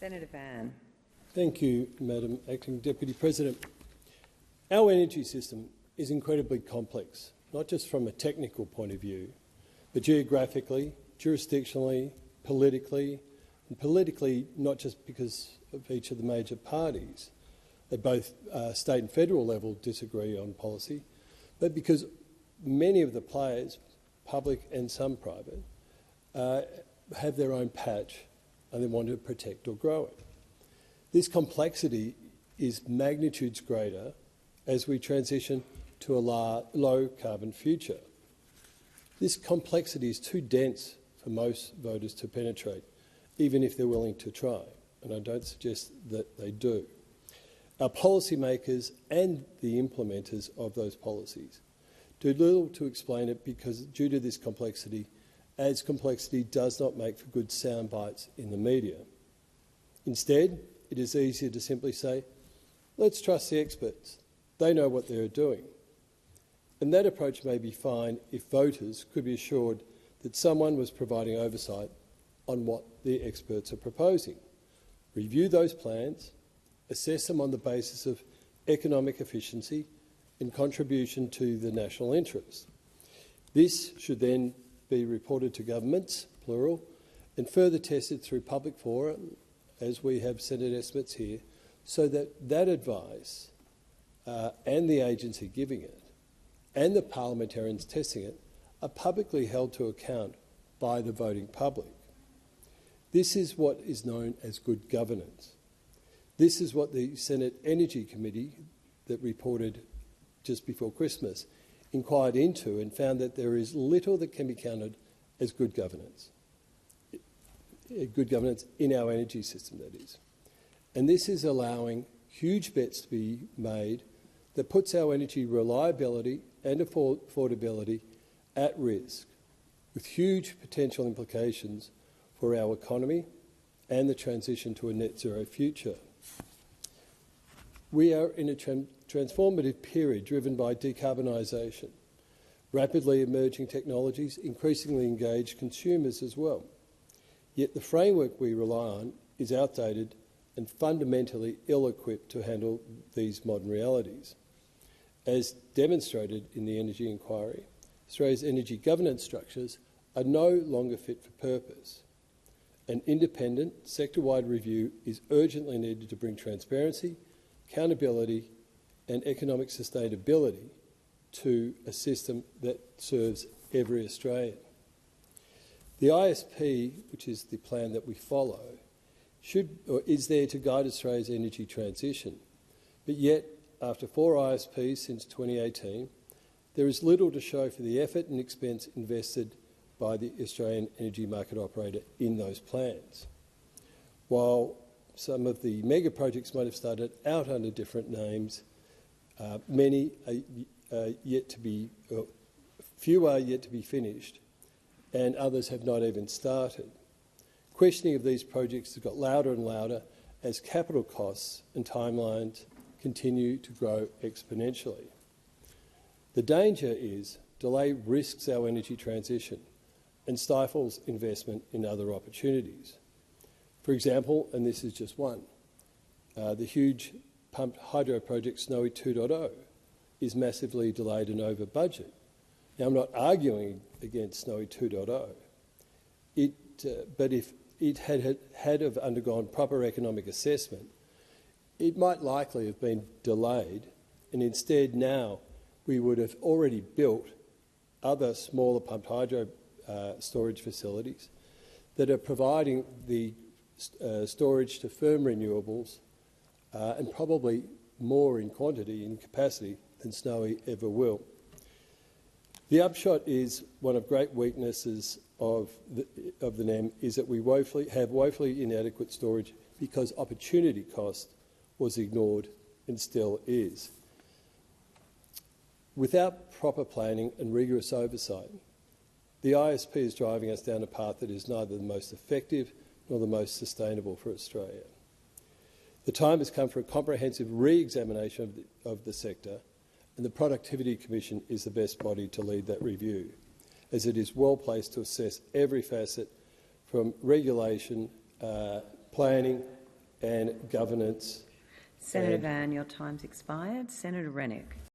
Senator Van. Thank you, Madam Acting Deputy President. Our energy system is incredibly complex, not just from a technical point of view, but geographically, jurisdictionally, politically, and politically not just because of each of the major parties at both state and federal level disagree on policy, but because many of the players, public and some private, have their own patch and they want to protect or grow it. This complexity is magnitudes greater as we transition to a low-carbon future. This complexity is too dense for most voters to penetrate, even if they're willing to try, and I don't suggest that they do. Our policymakers and the implementers of those policies do little to explain it because, due to this complexity, as complexity does not make for good sound bites in the media. Instead, it is easier to simply say, let's trust the experts. They know what they're doing. And that approach may be fine if voters could be assured that someone was providing oversight on what the experts are proposing. Review those plans, assess them on the basis of economic efficiency and contribution to the national interest. This should then be reported to governments, plural, and further tested through public fora, as we have Senate estimates here, so that that advice and the agency giving it and the parliamentarians testing it are publicly held to account by the voting public. This is what is known as good governance. This is what the Senate Energy Committee that reported just before Christmas inquired into and found that there is little that can be counted as good governance. Good governance in our energy system, that is. And this is allowing huge bets to be made that puts our energy reliability and affordability at risk, with huge potential implications for our economy and the transition to a net zero future. We are in a transformative period driven by decarbonisation, rapidly emerging technologies, increasingly engaged consumers as well. Yet the framework we rely on is outdated and fundamentally ill-equipped to handle these modern realities. As demonstrated in the Energy Inquiry, Australia's energy governance structures are no longer fit for purpose. An independent, sector-wide review is urgently needed to bring transparency, accountability and economic sustainability to a system that serves every Australian. The ISP, which is the plan that we follow, is there to guide Australia's energy transition. But yet, after 4 ISPs since 2018, there is little to show for the effort and expense invested by the Australian energy market operator in those plans. While some of the mega projects might have started out under different names, few are yet to be finished, and others have not even started. Questioning of these projects has got louder and louder as capital costs and timelines continue to grow exponentially. The danger is delay risks our energy transition and stifles investment in other opportunities. For example, and this is just one, the huge pumped hydro project Snowy 2.0 is massively delayed and over budget. Now, I'm not arguing against Snowy 2.0, but if it had have undergone proper economic assessment, it might likely have been delayed, and instead now we would have already built other smaller pumped hydro storage facilities that are providing the storage to firm renewables and probably more in quantity and capacity than Snowy ever will. The upshot is one of great weaknesses of the NEM is that we have woefully inadequate storage because opportunity cost was ignored and still is. Without proper planning and rigorous oversight, the ISP is driving us down a path that is neither the most effective nor the most sustainable for Australia. The time has come for a comprehensive re-examination of the sector, and the Productivity Commission is the best body to lead that review, as it is well placed to assess every facet from regulation, planning and governance. Senator Van, your time's expired. Senator Rennick.